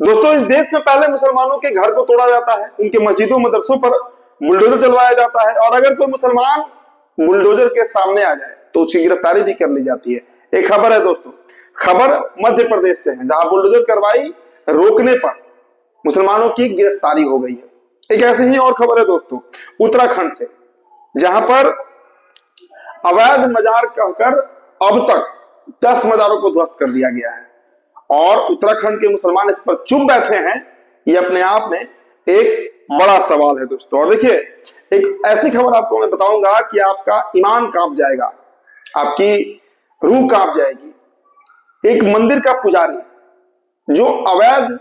दोस्तों, इस देश में पहले मुसलमानों के घर को तोड़ा जाता है, उनके मस्जिदों मदरसों पर बुलडोजर चलवाया जाता है, और अगर कोई मुसलमान बुलडोजर के सामने आ जाए तो उसकी गिरफ्तारी भी कर ली जाती है। एक खबर है दोस्तों, खबर मध्य प्रदेश से है, जहां बुलडोजर कार्रवाई रोकने पर मुसलमानों की गिरफ्तारी हो गई है। एक ऐसी ही और खबर है दोस्तों, उत्तराखंड से, जहां पर अवैध मजार कहकर अब तक 10 मजारों को ध्वस्त कर दिया गया है, और उत्तराखंड के मुसलमान इस पर चुप बैठे हैं। ये अपने आप में एक बड़ा सवाल है दोस्तों। और देखिए, एक ऐसी खबर आपको मैं बताऊंगा कि आपका ईमान कांप जाएगा, आपकी रूह कांप जाएगी। एक मंदिर का पुजारी जो अवैध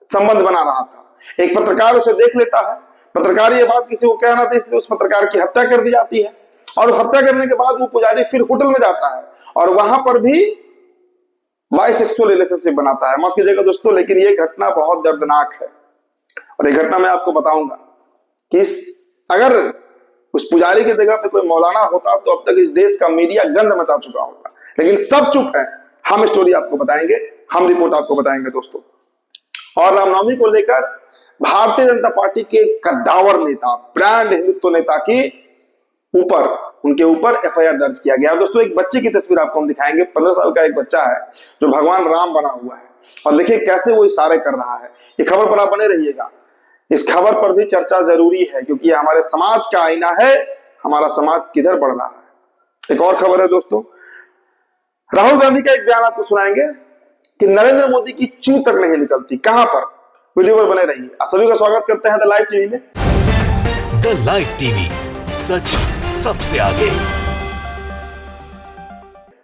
संबंध बना रहा था, एक पत्रकार उसे देख लेता है, पत्रकार ये बात किसी को कहना था, इसलिए उस पत्रकार की हत्या कर दी जाती है, और हत्या करने के बाद वो पुजारी फिर होटल में जाता है और वहां पर भी बाइसेक्सुअल रिलेशनशिप बनाता है। माफ कीजिएगा दोस्तों, लेकिन ये घटना बहुत दर्दनाक है, और ये घटना मैं आपको बताऊंगा कि अगर उस पुजारी की जगह पे कोई मौलाना होता तो अब तक इस देश का मीडिया गंद मचा चुका होता, लेकिन सब चुप है। हम स्टोरी आपको बताएंगे, हम रिपोर्ट आपको बताएंगे दोस्तों। और रामनवमी को लेकर भारतीय जनता पार्टी के कद्दावर नेता, ब्रांड हिंदुत्व नेता की उनके ऊपर एफआईआर दर्ज किया गया। दोस्तों, एक बच्चे की तस्वीर आपको हम दिखाएंगे। 15 साल का एक बच्चा है जो भगवान राम बना हुआ है, और देखिए कैसे वो इशारे कर रहा है। ये खबर पर आप बने रहिएगा, इस खबर पर भी चर्चा जरूरी है, क्योंकि ये हमारे समाज का आईना है, हमारा समाज किधर बढ़ रहा है। एक और खबर है दोस्तों, राहुल गांधी का एक बयान आपको सुनाएंगे कि नरेंद्र मोदी की चू तक नहीं निकलती। कहां पर? वीडियो पर बने रहिए। आप सभी का स्वागत करते हैं द लाइव टीवी में। द लाइव टीवी, सच सबसे आगे।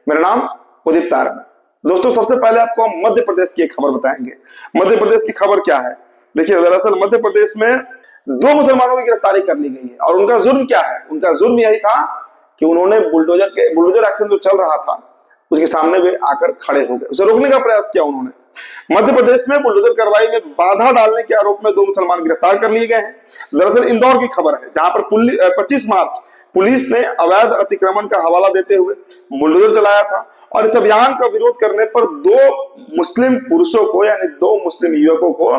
मेरा नाम उदित तारन है। दोस्तों, सबसे पहले आपको हम मध्य प्रदेश की एक खबर बताएंगे। मध्य प्रदेश की खबर क्या है? देखिए, दरअसल मध्य प्रदेश में 2 मुसलमानों की गिरफ्तारी कर ली गई है, और उनका जुर्म क्या है? उनका जुर्म यही था कि उन्होंने बुलडोजर एक्शन जो चल रहा था उसके सामने वे आकर खड़े हो गए, उसे रोकने का प्रयास किया उन्होंने। मध्य प्रदेश में बुलडोजर कार्रवाई में बाधा डालने के आरोप में 2 मुसलमान गिरफ्तार कर लिए गए हैं। दरअसल इंदौर की खबर है, जहां पर 25 मार्च पुलिस ने अवैध अतिक्रमण का हवाला देते हुए बुलडोजर चलाया था, और इस अभियान का विरोध करने पर 2 मुस्लिम पुरुषों को, यानी 2 मुस्लिम युवकों को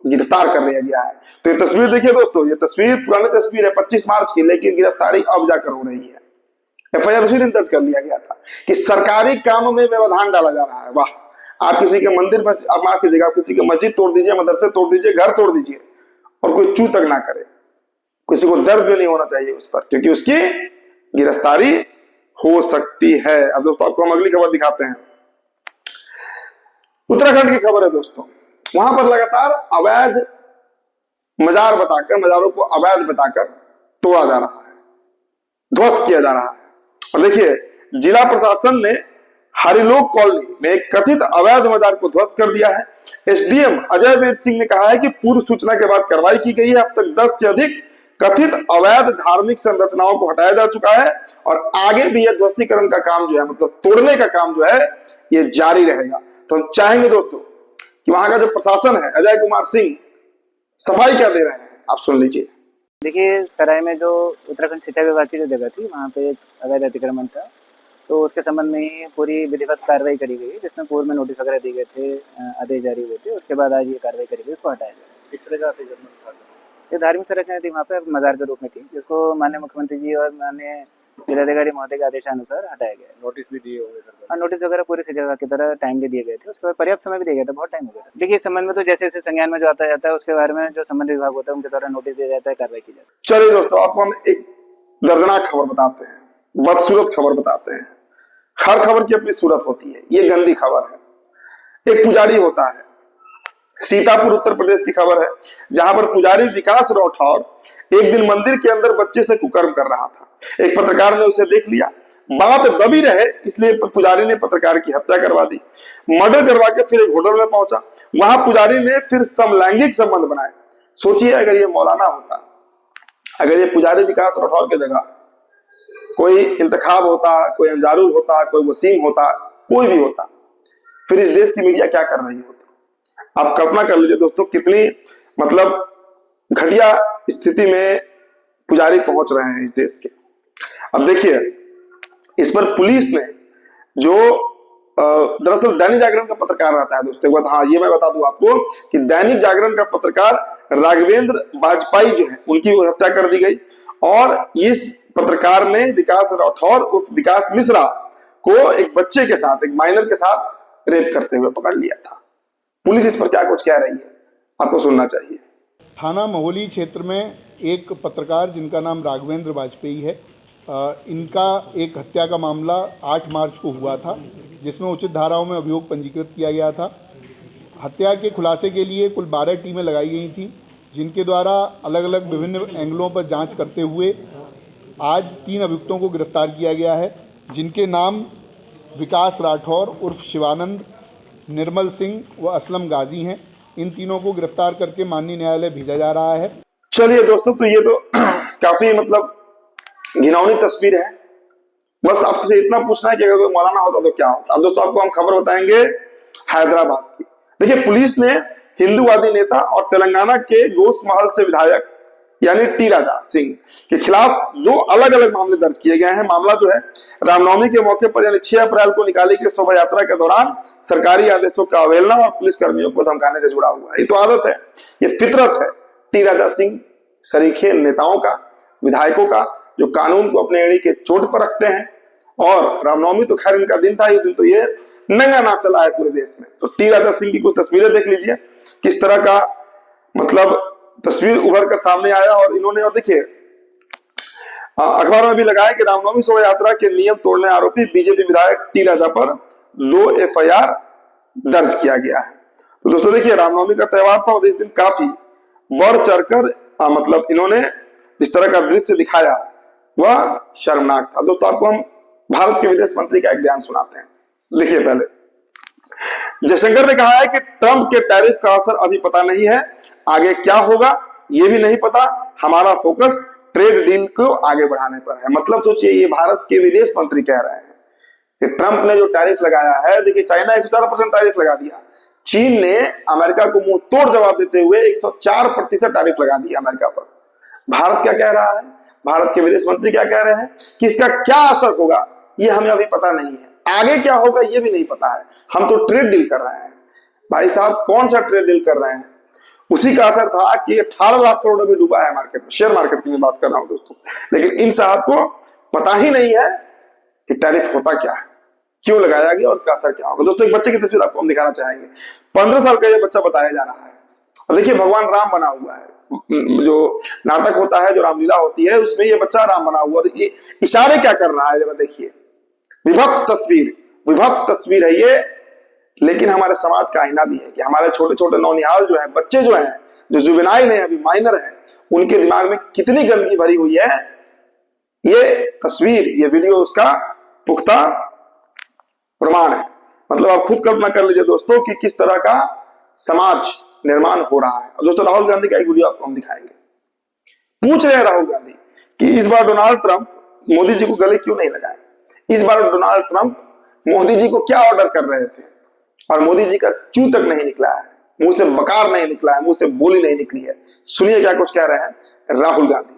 गिरफ्तार कर लिया गया है। तो ये तस्वीर देखिए दोस्तों, ये तस्वीर पुरानी तस्वीर है 25 मार्च की, लेकिन गिरफ्तारी अब जाकर हो रही है। एफआईआर उसी दिन दर्ज कर लिया गया था कि सरकारी काम में व्यवधान डाला जा रहा है। वाह! आप किसी के मंदिर में, आप माफ कीजिएगा, आप किसी के मस्जिद तोड़ दीजिए, मदरसे तोड़ दीजिए, घर तोड़ दीजिए, और कोई चू तक ना करे, किसी को दर्द भी नहीं होना चाहिए उस पर, क्योंकि उसकी गिरफ्तारी हो सकती है। अब दोस्तों, आपको हम अगली खबर दिखाते हैं। उत्तराखंड की खबर है दोस्तों, वहां पर लगातार अवैध मजार बताकर, मजारों को अवैध बताकर तोड़ा जा रहा है, ध्वस्त किया जा रहा है। और देखिए, जिला प्रशासन ने हरिलोक कॉलोनी में एक कथित अवैध मजार को ध्वस्त कर दिया है। एसडीएम अजय वीर सिंह ने कहा है कि पूर्व सूचना के बाद कार्रवाई की गई है। अब तक 10 से अधिक कथित अवैध धार्मिक संरचनाओं को हटाया जा चुका है, और आगे भी यह ध्वस्तीकरण का काम जो है, मतलब तोड़ने का काम जो है, ये जारी रहेगा। तो हम चाहेंगे दोस्तों कि वहां का जो प्रशासन है, अजय कुमार सिंह, सफाई क्या दे रहे हैं, आप सुन लीजिए। देखिए, सराय में जो उत्तराखंड सिंचाई विभाग की जो जगह थी, वहाँ पे एक अवैध अतिक्रमण था, तो उसके संबंध में ही पूरी विधिवत कार्रवाई करी गई, जिसमें पूर्व में नोटिस वगैरह दिए गए थे, आदेश जारी हुए थे। उसके बाद आज ये कार्रवाई करी गई, उसको हटाया गया। किस तरह का अतिक्रमण था? ये धार्मिक संरचना थी वहाँ पे मजार के रूप में थी, जिसको माननीय मुख्यमंत्री जी और माननीय जिलाधिकारी महोदय के आदेशानुसार हटाया गया। नोटिस भी दिए हुए थे? नोटिस वगैरह पूरी सिंचाई की तरह टाइमली दिए गए थे, उसके बाद पर्याप्त समय भी दिया गया था, बहुत टाइम हो गया था। देखिए, इस संबंध में तो जैसे जैसे संज्ञान में जो आता जाता है, उसके बारे में जो संबंधित विभाग होता है उनके द्वारा नोटिस दिया जाता है, कार्रवाई की जाती है। चलिए दोस्तों, आपको हम एक दर्दनाक खबर बताते हैं, बदसूरत खबर बताते हैं। हर खबर की अपनी सूरत होती है, ये गंदी खबर है। एक पुजारी होता है, सीतापुर उत्तर प्रदेश की खबर है, जहां पर पुजारी विकास राठौर एक दिन मंदिर के अंदर बच्चे से कुकर्म कर रहा था। एक पत्रकार ने उसे देख लिया, बात दबी रहे इसलिए पुजारी ने पत्रकार की हत्या करवा दी, मर्डर करवा के फिर एक होटल में पहुंचा, वहां पुजारी ने फिर समलैंगिक संबंध बनाए। सोचिए, अगर ये मौलाना होता, अगर ये पुजारी विकास राठौर की जगह कोई इंतखाब होता, कोई अंजारुल होता, कोई वसीम होता, कोई भी होता, फिर इस देश की मीडिया क्या कर रही होती? आप कल्पना कर लीजिए दोस्तों, कितनी मतलब घटिया स्थिति में पुजारी पहुंच रहे हैं इस देश के। अब देखिए, इस पर पुलिस ने जो दरअसल दैनिक जागरण का पत्रकार रहता है दोस्तों। एक बात हाँ ये मैं बता दूं आपको कि दैनिक जागरण का पत्रकार राघवेंद्र वाजपेयी जो है उनकी हत्या कर दी गई, और इस पत्रकार ने विकास राठौर उर्फ विकास मिश्रा को एक बच्चे के साथ, एक माइनर के साथ रेप करते हुए पकड़ लिया था। पुलिस इस पर क्या कुछ कह रही है आपको सुनना चाहिए। थाना महोली क्षेत्र में एक पत्रकार जिनका नाम राघवेंद्र वाजपेयी है, इनका एक हत्या का मामला 8 मार्च को हुआ था, जिसमें उचित धाराओं में अभियोग पंजीकृत किया गया था। हत्या के खुलासे के लिए कुल 12 टीमें लगाई गई थी, जिनके द्वारा अलग अलग विभिन्न एंगलों पर जांच करते हुए आज 3 अभियुक्तों को गिरफ्तार किया गया है, जिनके नाम विकास राठौर उर्फ शिवानंद, निर्मल सिंह व असलम गाजी हैं। इन तीनों को गिरफ्तार करके माननीय न्यायालय भेजा जा रहा है। चलिए दोस्तों, तो ये तो काफी मतलब घिनौनी तस्वीर है। बस आपसे इतना पूछना है कि अगर कोई मौलाना होता तो क्या होता। अब दोस्तों आपको हम खबर बताएंगे हैदराबाद की। देखिए, पुलिस ने हिंदूवादी नेता और तेलंगाना के गोश्त महल से विधायक यानी टी राजा सिंह के खिलाफ 2 अलग अलग मामले दर्ज किए गए हैं। मामला जो है रामनवमी के मौके पर यानी 6 अप्रैल को निकाली गई शोभा यात्रा के दौरान सरकारी आदेशों का अवहेलना और पुलिस कर्मियों को धमकाने से जुड़ा हुआ है। ये तो आदत है, ये फितरत है टी राजा सिंह सरीखे नेताओं का, विधायकों का, जो कानून को अपने एड़ी के चोट पर रखते हैं। और रामनवमी तो खैर इनका दिन था, इस दिन तो ये नंगा नाच चला है पूरे देश में। तो टी राजा सिंह की कुछ तस्वीरें देख लीजिए, किस तरह का मतलब तस्वीर उभर कर सामने आया। और इन्होंने, और देखिए अखबार में भी लगाया कि रामनवमी शोभा यात्रा के नियम तोड़ने आरोपी बीजेपी विधायक टी राजा पर 2 FIR दर्ज किया गया है। तो दोस्तों देखिए, रामनवमी का त्योहार था और इस दिन काफी बढ़ चढ़कर मतलब इन्होंने जिस तरह का दृश्य दिखाया वह शर्मनाक था। दोस्तों आपको हम भारत के विदेश मंत्री का एक बयान सुनाते हैं। देखिए, पहले जयशंकर ने कहा है कि ट्रंप के टैरिफ का असर अभी पता नहीं है, आगे क्या होगा ये भी नहीं पता, हमारा फोकस ट्रेड डील को आगे बढ़ाने पर है। मतलब सोचिए, ये भारत के विदेश मंत्री कह रहे हैं कि ट्रंप ने जो टैरिफ लगाया है, देखिए चाइना 104% टैरिफ लगा दिया, चीन ने अमेरिका को मुंह तोड़ जवाब देते हुए 104% टैरिफ लगा दिया अमेरिका पर। भारत क्या कह रहा है, भारत के विदेश मंत्री क्या कह रहे हैं कि इसका क्या असर होगा ये हमें अभी पता नहीं है, आगे क्या होगा ये भी नहीं पता है, हम तो ट्रेड डील कर रहे हैं। भाई साहब, कौन सा ट्रेड डील कर रहे हैं? उसी का असर था कि 18 लाख करोड़ अभी डूबा है मार्केट में, शेयर मार्केट की मैं बात कर रहा हूं दोस्तों। लेकिन इन साहब को पता ही नहीं है कि टैरिफ होता क्या है, क्यों लगाया गया और उसका असर क्या होगा। दोस्तों एक बच्चे की तस्वीर आपको हम दिखाना चाहेंगे। 15 साल का ये बच्चा बताया जा रहा है, और देखिए भगवान राम बना हुआ है। जो नाटक होता है, जो रामलीला होती है, उसमें ये बच्चा राम बना हुआ, और ये इशारे क्या कर रहा है जरा देखिए। विभत्स तस्वीर है ये, लेकिन हमारे समाज का आईना भी है कि हमारे छोटे छोटे नौनिहाल जो है, बच्चे जो हैं, जो जुवेनाइल हैं, अभी माइनर हैं, उनके दिमाग में कितनी गंदगी भरी हुई है। ये तस्वीर, ये वीडियो उसका पुख्ता प्रमाण है। मतलब आप खुद कल्पना कर लीजिए दोस्तों कि किस तरह का समाज निर्माण हो रहा है। और दोस्तों राहुल गांधी का एक वीडियो आपको हम दिखाएंगे। पूछ रहे हैं राहुल गांधी कि इस बार डोनाल्ड ट्रंप मोदी जी को गले क्यों नहीं लगाए। इस बार डोनाल्ड ट्रंप मोदी जी को क्या ऑर्डर कर रहे थे, और मोदी जी का चू तक नहीं निकला है, मुंह से बकार नहीं निकला है, मुंह से बोली नहीं निकली है। सुनिए क्या कुछ कह रहे हैं राहुल गांधी।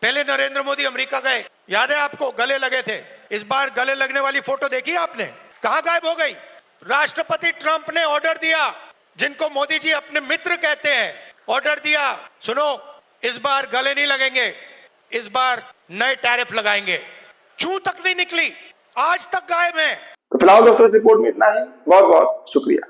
पहले नरेंद्र मोदी अमेरिका गए, याद है आपको, गले लगे थे। इस बार गले लगने वाली फोटो देखी आपने, कहां गायब हो गई। राष्ट्रपति ट्रंप ने ऑर्डर दिया, जिनको मोदी जी अपने मित्र कहते हैं, ऑर्डर दिया, सुनो इस बार गले नहीं लगेंगे, इस बार नए टैरिफ लगाएंगे। चू तक नहीं निकली, आज तक गायब है। तो फिलहाल दोस्तों इस रिपोर्ट में इतना ही। बहुत बहुत शुक्रिया।